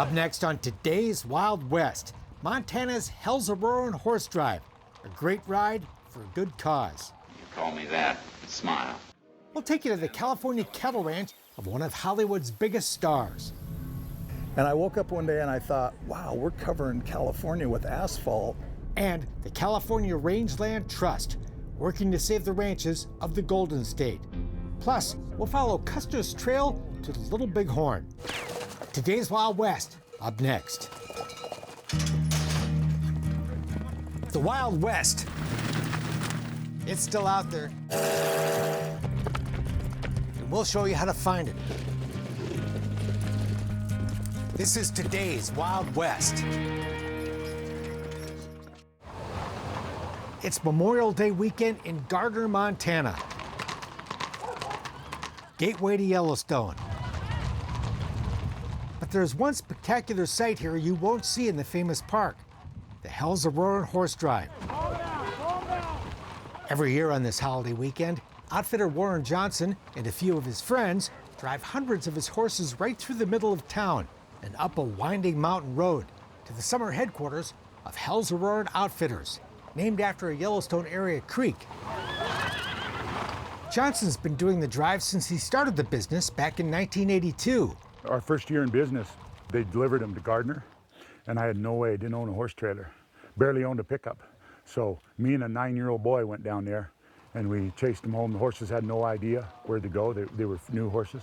Up next on today's Wild West, Montana's Hell's a Roaring Horse Drive. A great ride for a good cause. You call me that, smile. We'll take you to the California cattle ranch of one of Hollywood's biggest stars. And I woke up one day and I thought, wow, we're covering California with asphalt. And the California Rangeland Trust, working to save the ranches of the Golden State. Plus, we'll follow Custer's trail to the Little Bighorn. Today's Wild West, up next. The Wild West. It's still out there. And we'll show you how to find it. This is today's Wild West. It's Memorial Day weekend in Gardner, Montana. Gateway to Yellowstone. But there's one spectacular sight here you won't see in the famous park, the Hell's a Roaring Horse Drive. Every year on this holiday weekend, outfitter Warren Johnson and a few of his friends drive hundreds of his horses right through the middle of town and up a winding mountain road to the summer headquarters of Hell's a Roaring Outfitters, named after a Yellowstone area creek. Johnson's been doing the drive since he started the business back in 1982. Our first year in business, they delivered them to Gardner, and I had no way, I didn't own a horse trailer, barely owned a pickup. So me and a 9-year-old boy went down there and we chased them home. The horses had no idea where to go. They were new horses.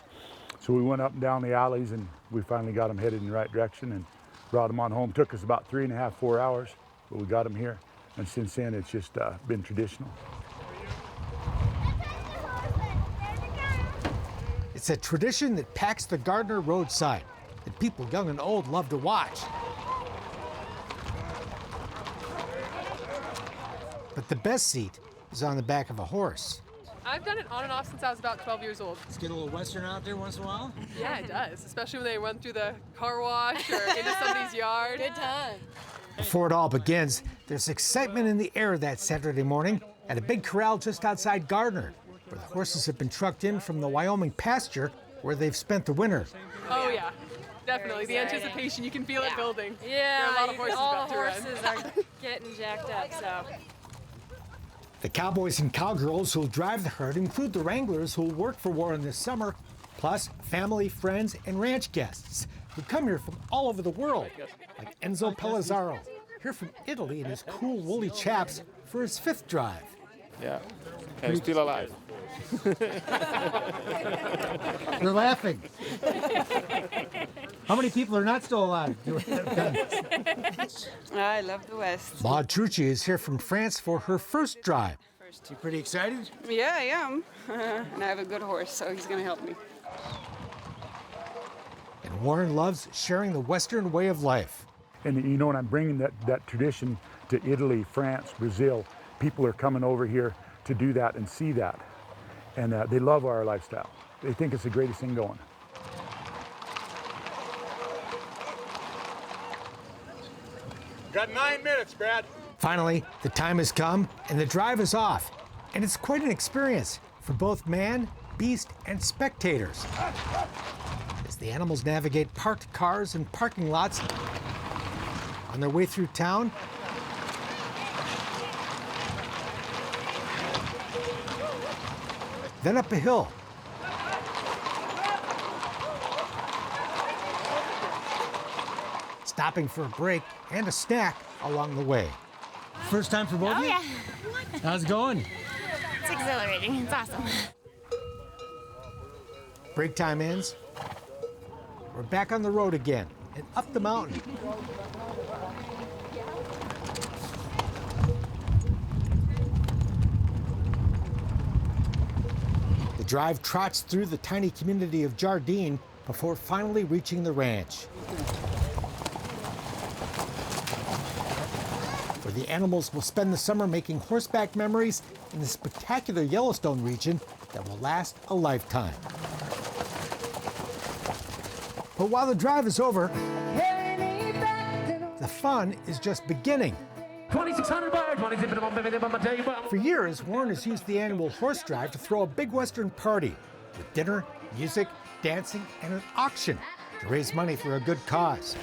So we went up and down the alleys and we finally got them headed in the right direction and brought them on home. Took us about 3.5, 4 hours, but we got them here. And since then, it's just been traditional. It's a tradition that packs the Gardner roadside that people young and old love to watch. But the best seat is on the back of a horse. I've done it on and off since I was about 12 years old. Let's get a little Western out there once in a while. Yeah, it does, especially when they run through the car wash or into somebody's yard. Good time. Before it all begins, there's excitement in the air that Saturday morning at a big corral just outside Gardner, where the horses have been trucked in from the Wyoming pasture where they've spent the winter. Oh yeah, definitely. The anticipation, you can feel it building. There are a lot of horses all about the to run. horses are getting jacked up, so. The cowboys and cowgirls who'll drive the herd include the wranglers who'll work for Warren this summer, plus family, friends, and ranch guests who come here from all over the world, like Enzo Pellizzaro, here from Italy in his cool woolly chaps for his 5th drive. Yeah, and he's still alive. They're laughing. How many people are not still alive? I love the West. Maud Trucci is here from France for her 1st drive. You pretty excited? Yeah, I am. And I have a good horse, so he's going to help me. And Warren loves sharing the Western way of life. And you know, when I'm bringing that tradition to Italy, France, Brazil, people are coming over here to do that and see that. And they love our lifestyle. They think it's the greatest thing going. Got 9 minutes, Brad. Finally, the time has come and the drive is off. And it's quite an experience for both man, beast, and spectators. As the animals navigate parked cars and parking lots on their way through town, then up a hill. Stopping for a break and a snack along the way. First time for both of you? Yeah. How's it going? It's exhilarating. It's awesome. Break time ends. We're back on the road again and up the mountain. The drive trots through the tiny community of Jardine before finally reaching the ranch, where the animals will spend the summer making horseback memories in the spectacular Yellowstone region that will last a lifetime. But while the drive is over, the fun is just beginning. 2,600 For years, Warren has used the annual horse drive to throw a big Western party with dinner, music, dancing, and an auction. to raise money for a good cause.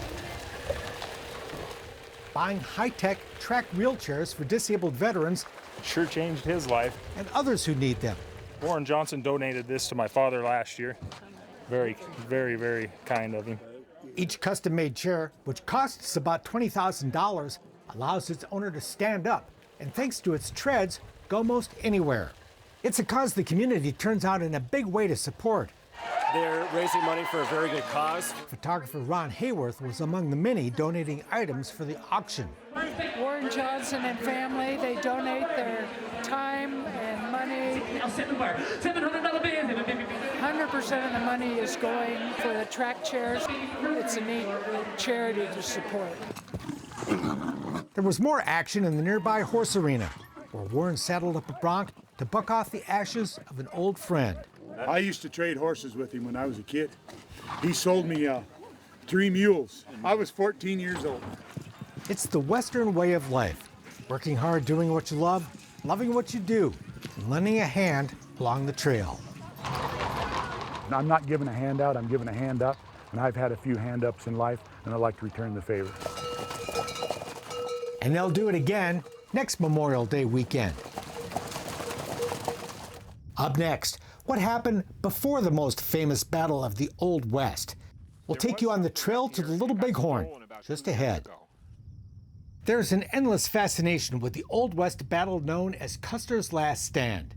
Buying high-tech track wheelchairs for disabled veterans sure changed his life. and others who need them. Warren Johnson donated this to my father last year. Very, very, very kind of him. Each custom-made chair, which costs about $20,000, allows its owner to stand up, and thanks to its treads, go most anywhere. It's a cause the community turns out in a big way to support. They're raising money for a very good cause. Photographer Ron Hayworth was among the many donating items for the auction. Warren Johnson and family, they donate their time and money. 100% of the money is going for the track chairs. It's a neat charity to support. There was more action in the nearby horse arena, where Warren saddled up a bronc to buck off the ashes of an old friend. I used to trade horses with him when I was a kid. He sold me 3 mules. I was 14 years old. It's the Western way of life. Working hard, doing what you love, loving what you do, and lending a hand along the trail. I'm not giving a hand out, I'm giving a hand up. And I've had a few hand ups in life, and I'd like to return the favor. And they'll do it again next Memorial Day weekend. Up next, what happened before the most famous battle of the Old West? We'll take you on the trail to the Little Bighorn, just ahead. There's an endless fascination with the Old West battle known as Custer's Last Stand.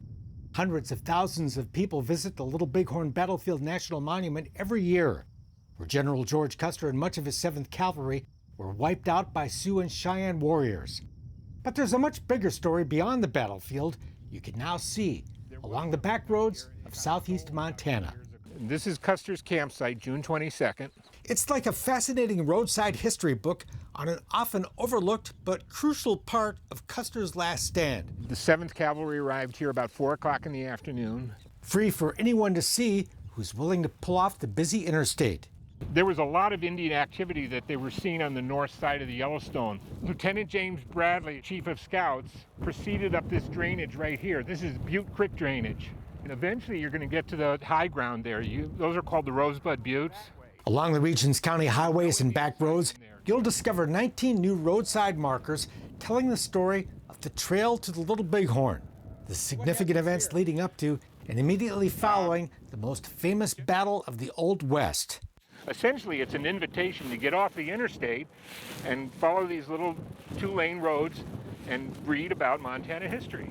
Hundreds of thousands of people visit the Little Bighorn Battlefield National Monument every year, where General George Custer and much of his 7th Cavalry were wiped out by Sioux and Cheyenne warriors. But there's a much bigger story beyond the battlefield you can now see along the back roads of southeast Montana. This is Custer's campsite, June 22nd. It's like a fascinating roadside history book on an often overlooked but crucial part of Custer's Last Stand. The 7th Cavalry arrived here about 4 o'clock in the afternoon. Free for anyone to see who's willing to pull off the busy interstate. There was a lot of Indian activity that they were seeing on the north side of the Yellowstone. Lieutenant James Bradley, Chief of Scouts, proceeded up this drainage right here. This is Butte Creek drainage. And eventually you're going to get to the high ground there. Those are called the Rosebud Buttes. Along the region's county highways and back roads, you'll discover 19 new roadside markers telling the story of the trail to the Little Bighorn, the significant events leading up to and immediately following the most famous battle of the Old West. Essentially, it's an invitation to get off the interstate and follow these little 2-lane roads and read about Montana history.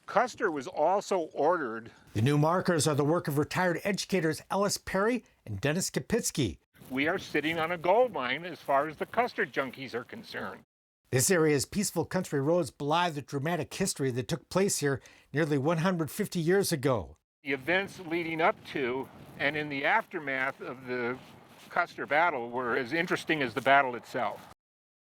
Custer was also ordered. The new markers are the work of retired educators Ellis Perry and Dennis Kapitsky. We are sitting on a gold mine as far as the Custer junkies are concerned. This area's peaceful country roads belie the dramatic history that took place here nearly 150 years ago. The events leading up to and in the aftermath of the Custer battle were as interesting as the battle itself.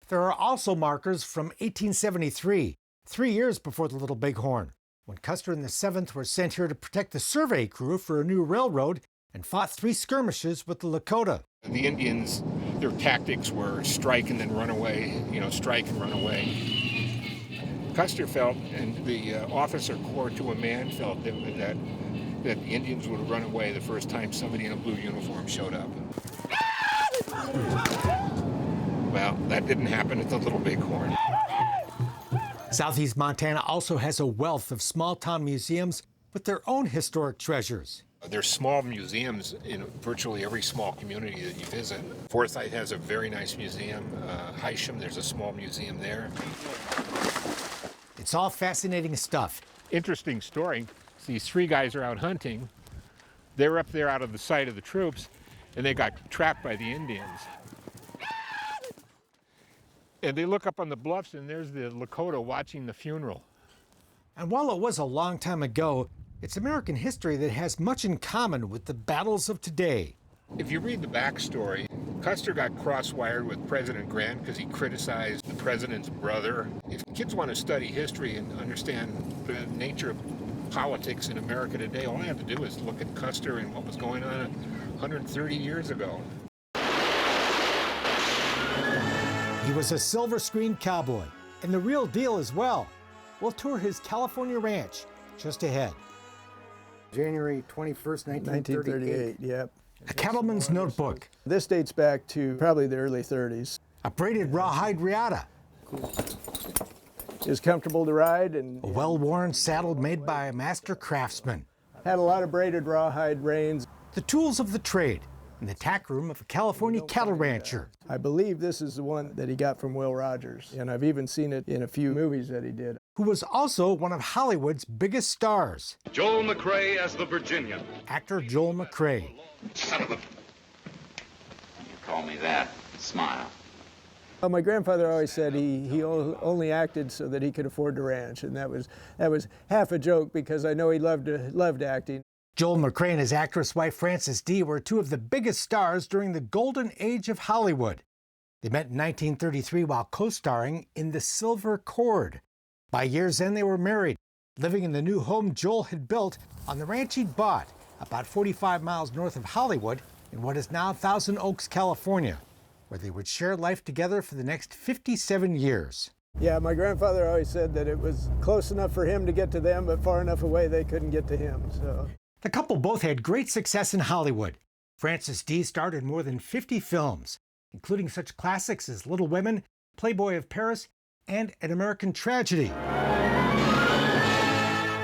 There are also markers from 1873, 3 years before the Little Bighorn, when Custer and the 7th were sent here to protect the survey crew for a new railroad and fought 3 skirmishes with the Lakota. The Indians, their tactics were strike and then run away, strike and run away. Custer felt, and the officer corps to a man felt that the Indians would run away the first time somebody in a blue uniform showed up. Well, that didn't happen at the Little Bighorn. Southeast Montana also has a wealth of small-town museums with their own historic treasures. There's small museums in virtually every small community that you visit. Forsyth has a very nice museum. Hysham, there's a small museum there. It's all fascinating stuff. Interesting story. These 3 guys are out hunting. They're up there out of the sight of the troops, and they got trapped by the Indians. And they look up on the bluffs, and there's the Lakota watching the funeral. And while it was a long time ago, it's American history that has much in common with the battles of today. If you read the backstory, Custer got cross-wired with President Grant because he criticized the president's brother. If kids want to study history and understand the nature of politics in America today, all they have to do is look at Custer and what was going on 130 years ago. He was a silver-screen cowboy, and the real deal as well. We'll tour his California ranch just ahead. January 21st, 1938. Yep. A Cattleman's Notebook. This dates back to probably the early 30s. A braided rawhide riata. Is comfortable to ride and a well-worn saddle made by a master craftsman. Had a lot of braided rawhide reins. The tools of the trade in the tack room of a California cattle rancher. I believe this is the one that he got from Will Rogers, and I've even seen it in a few movies that he did. Who was also one of Hollywood's biggest stars. Joel McCrae as the Virginian. Actor Joel McCrae. Son of a... You call me that, smile. Well, my grandfather always said he only acted so that he could afford to ranch, and that was half a joke because I know he loved acting. Joel McCrae and his actress wife Frances Dee were two of the biggest stars during the golden age of Hollywood. They met in 1933 while co-starring in The Silver Cord. By year's end, they were married, living in the new home Joel had built on the ranch he'd bought about 45 miles north of Hollywood in what is now Thousand Oaks, California, where they would share life together for the next 57 years. Yeah, my grandfather always said that it was close enough for him to get to them, but far enough away they couldn't get to him. So the couple both had great success in Hollywood. Frances Dee starred in more than 50 films, including such classics as Little Women, Playboy of Paris, and An American Tragedy.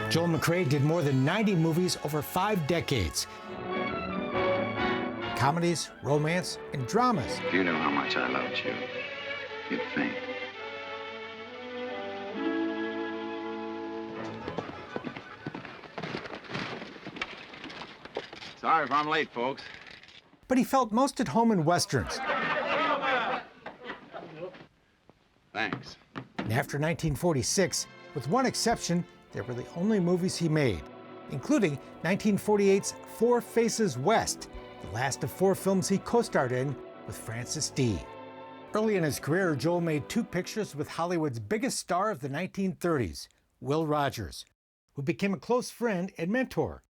Joel McCrae did more than 90 movies over 5 decades. Comedies, romance, and dramas. If you knew how much I loved you, you'd faint. Sorry if I'm late, folks. But he felt most at home in westerns. Thanks. And after 1946, with one exception, they were the only movies he made, including 1948's Four Faces West, the last of 4 films he co-starred in with Frances Dee. Early in his career, Joel made 2 pictures with Hollywood's biggest star of the 1930s, Will Rogers, who became a close friend and mentor.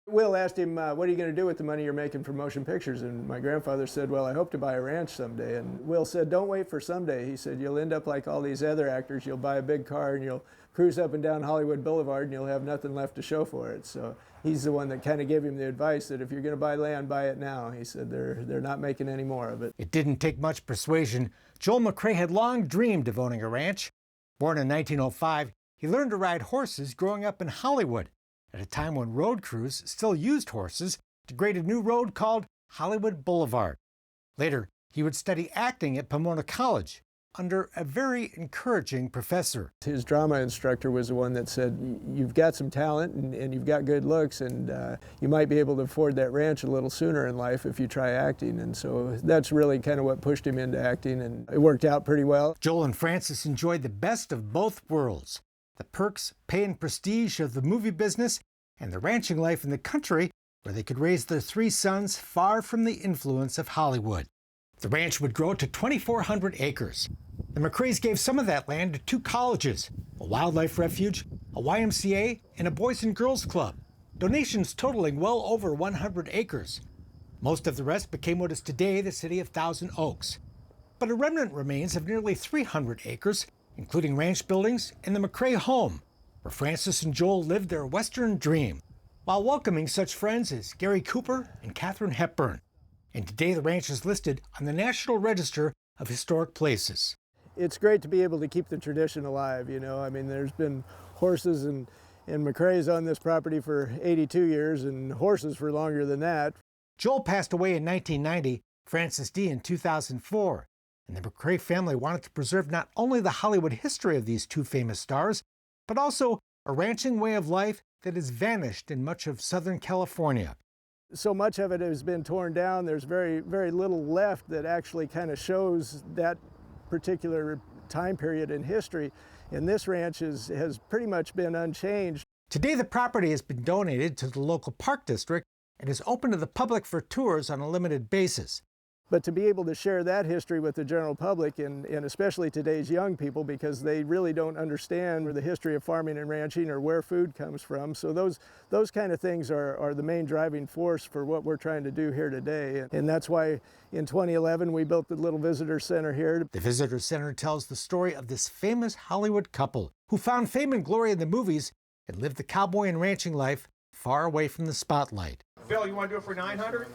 Will asked him, what are you going to do with the money you're making from motion pictures? And my grandfather said, well, I hope to buy a ranch someday. And Will said, don't wait for someday. He said, you'll end up like all these other actors. You'll buy a big car and you'll cruise up and down Hollywood Boulevard and you'll have nothing left to show for it. So he's the one that kind of gave him the advice that if you're going to buy land, buy it now. He said they're not making any more of it. It didn't take much persuasion. Joel McCrae had long dreamed of owning a ranch. Born in 1905, he learned to ride horses growing up in Hollywood, at a time when road crews still used horses to grade a new road called Hollywood Boulevard. Later, he would study acting at Pomona College under a very encouraging professor. His drama instructor was the one that said, you've got some talent and you've got good looks and you might be able to afford that ranch a little sooner in life if you try acting. And so that's really kind of what pushed him into acting, and it worked out pretty well. Joel and Frances enjoyed the best of both worlds. The perks, pay, and prestige of the movie business, and the ranching life in the country where they could raise their 3 sons far from the influence of Hollywood. The ranch would grow to 2,400 acres. The McCraes gave some of that land to 2 colleges, a wildlife refuge, a YMCA, and a Boys and Girls Club, donations totaling well over 100 acres. Most of the rest became what is today the city of Thousand Oaks. But a remnant remains of nearly 300 acres, including ranch buildings and the McCrae home, where Frances and Joel lived their Western dream, while welcoming such friends as Gary Cooper and Katharine Hepburn. And today the ranch is listed on the National Register of Historic Places. It's great to be able to keep the tradition alive, you know. I mean, there's been horses and McCrae's on this property for 82 years and horses for longer than that. Joel passed away in 1990, Frances Dee in 2004. And the McCrae family wanted to preserve not only the Hollywood history of these 2 famous stars, but also a ranching way of life that has vanished in much of Southern California. So much of it has been torn down. There's very, very little left that actually kind of shows that particular time period in history. And this ranch has pretty much been unchanged. Today, the property has been donated to the local park district and is open to the public for tours on a limited basis. But to be able to share that history with the general public, and especially today's young people, because they really don't understand the history of farming and ranching or where food comes from. So those kind of things are the main driving force for what we're trying to do here today. And that's why in 2011 we built the little visitor center here. The visitor center tells the story of this famous Hollywood couple who found fame and glory in the movies and lived the cowboy and ranching life far away from the spotlight. Phil, you want to do it for 900?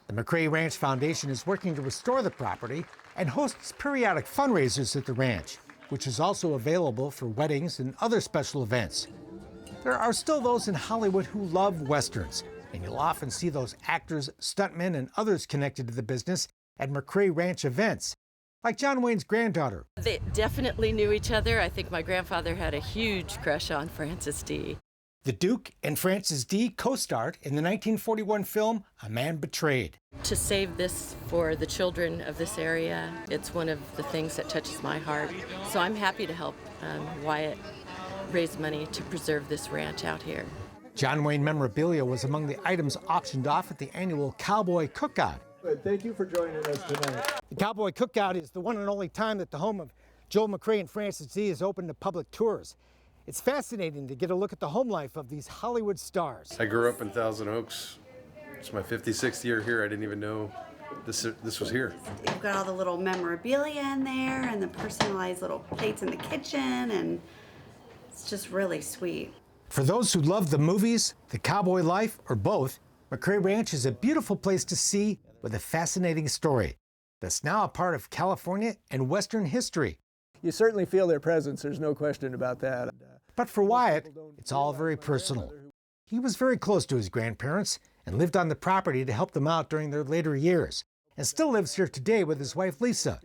The McCrae Ranch Foundation is working to restore the property and hosts periodic fundraisers at the ranch, which is also available for weddings and other special events. There are still those in Hollywood who love Westerns, and you'll often see those actors, stuntmen, and others connected to the business at McCrae Ranch events, like John Wayne's granddaughter. They definitely knew each other. I think my grandfather had a huge crush on Frances D. The Duke and Frances D co-starred in the 1941 film A Man Betrayed. To save this for the children of this area, it's one of the things that touches my heart. So I'm happy to help Wyatt raise money to preserve this ranch out here. John Wayne memorabilia was among the items auctioned off at the annual Cowboy Cookout. Thank you for joining us tonight. The Cowboy Cookout is the one and only time that the home of Joel McCrae and Frances D is open to public tours. It's fascinating to get a look at the home life of these Hollywood stars. I grew up in Thousand Oaks. It's my 56th year here. I didn't even know this was here. You've got all the little memorabilia in there and the personalized little plates in the kitchen, and it's just really sweet. For those who love the movies, the cowboy life, or both, McCrae Ranch is a beautiful place to see with a fascinating story that's now a part of California and Western history. You certainly feel their presence, there's no question about that. But for Wyatt, it's all very personal. He was very close to his grandparents and lived on the property to help them out during their later years, and still lives here today with his wife, Lisa.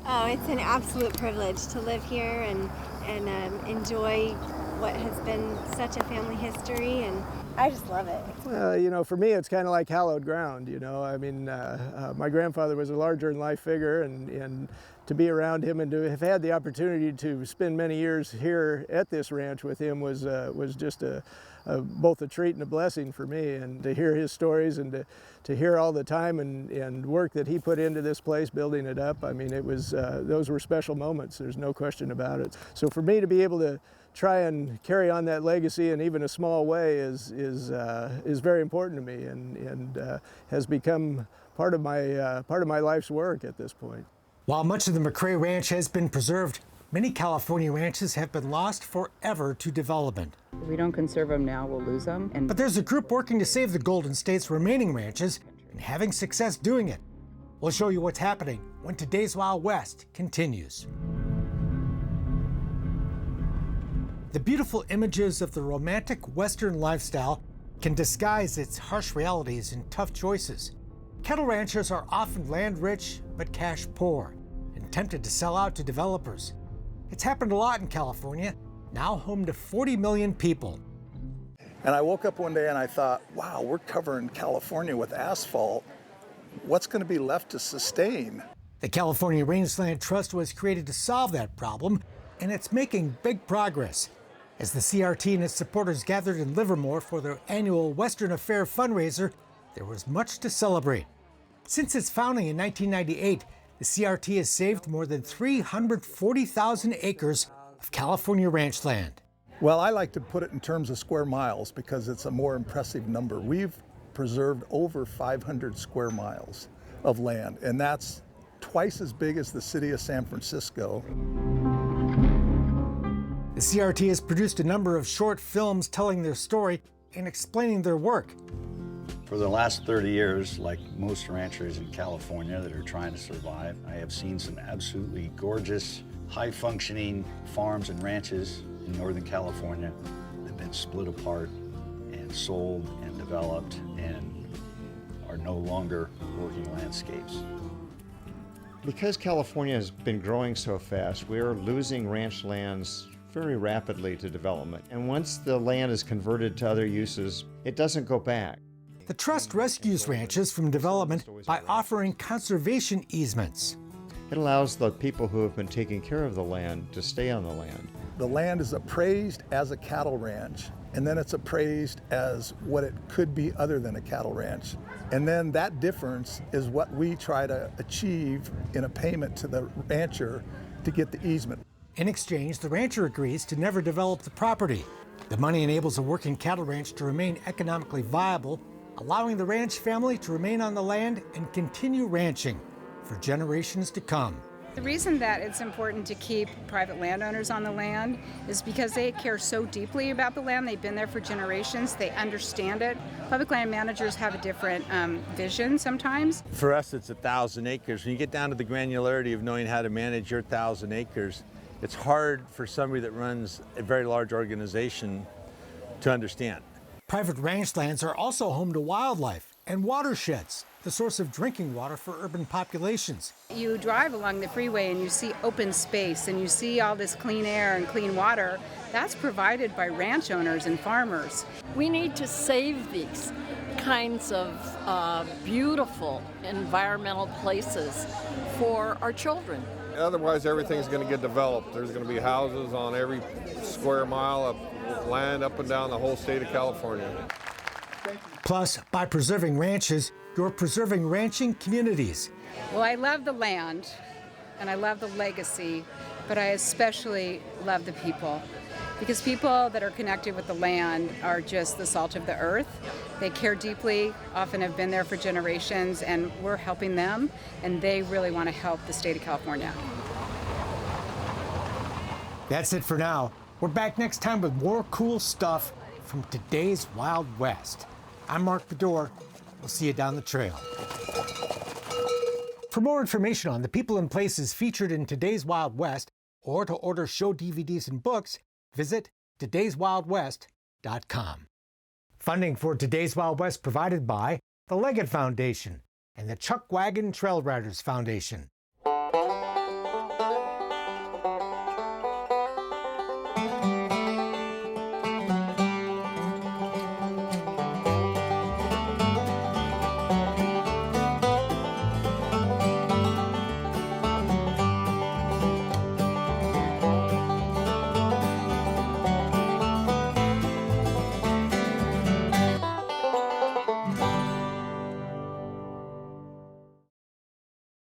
Oh, it's an absolute privilege to live here and enjoy what has been such a family history, and I just love it. Well, you know, for me, it's kind of like hallowed ground, you know. I mean, my grandfather was a larger-in-life figure, and to be around him and to have had the opportunity to spend many years here at this ranch with him was just both a treat and a blessing for me. And to hear his stories and to hear all the time and work that he put into this place, building it up, I mean, it was those were special moments. There's no question about it. So for me to be able to try and carry on that legacy in even a small way is very important to me, and has become part of my life's work at this point. While much of the McCrae Ranch has been preserved, many California ranches have been lost forever to development. If we don't conserve them now, we'll lose them. But there's a group working to save the Golden State's remaining ranches and having success doing it. We'll show you what's happening when Today's Wild West continues. The beautiful images of the romantic Western lifestyle can disguise its harsh realities and tough choices. Cattle ranchers are often land-rich but cash-poor and tempted to sell out to developers. It's happened a lot in California, now home to 40 million people. And I woke up one day and I thought, wow, we're covering California with asphalt. What's going to be left to sustain? The California Rangeland Trust was created to solve that problem, and it's making big progress. As the CRT and its supporters gathered in Livermore for their annual Western Affair fundraiser, there was much to celebrate. Since its founding in 1998, the CRT has saved more than 340,000 acres of California ranch land. Well, I like to put it in terms of square miles because it's a more impressive number. We've preserved over 500 square miles of land, and that's twice as big as the city of San Francisco. The CRT has produced a number of short films telling their story and explaining their work. For the last 30 years, like most ranchers in California that are trying to survive, I have seen some absolutely gorgeous, high-functioning farms and ranches in Northern California that have been split apart and sold and developed and are no longer working landscapes. Because California has been growing so fast, we're losing ranch lands very rapidly to development. And once the land is converted to other uses, it doesn't go back. The Trust rescues ranches from development by offering conservation easements. It allows the people who have been taking care of the land to stay on the land. The land is appraised as a cattle ranch, and then it's appraised as what it could be other than a cattle ranch. And then that difference is what we try to achieve in a payment to the rancher to get the easement. In exchange, the rancher agrees to never develop the property. The money enables a working cattle ranch to remain economically viable, allowing the ranch family to remain on the land and continue ranching for generations to come. The reason that it's important to keep private landowners on the land is because they care so deeply about the land. They've been there for generations. They understand it. Public land managers have a different vision sometimes. For us, it's 1,000 acres. When you get down to the granularity of knowing how to manage your 1,000 acres, it's hard for somebody that runs a very large organization to understand. Private ranch lands are also home to wildlife and watersheds, the source of drinking water for urban populations. You drive along the freeway and you see open space and you see all this clean air and clean water. That's provided by ranch owners and farmers. We need to save these kinds of beautiful environmental places for our children. Otherwise, everything's going to get developed. There's going to be houses on every square mile of land up and down the whole state of California. Plus, by preserving ranches, you're preserving ranching communities. Well, I love the land and I love the legacy, but I especially love the people. Because people that are connected with the land are just the salt of the earth. They care deeply, often have been there for generations, and we're helping them, and they really want to help the state of California. That's it for now. We're back next time with more cool stuff from today's Wild West. I'm Mark Bedore. We'll see you down the trail. For more information on the people and places featured in today's Wild West, or to order show DVDs and books, visit todayswildwest.com. Funding for Today's Wild West provided by the Leggett Foundation and the Chuck Wagon Trail Riders Foundation.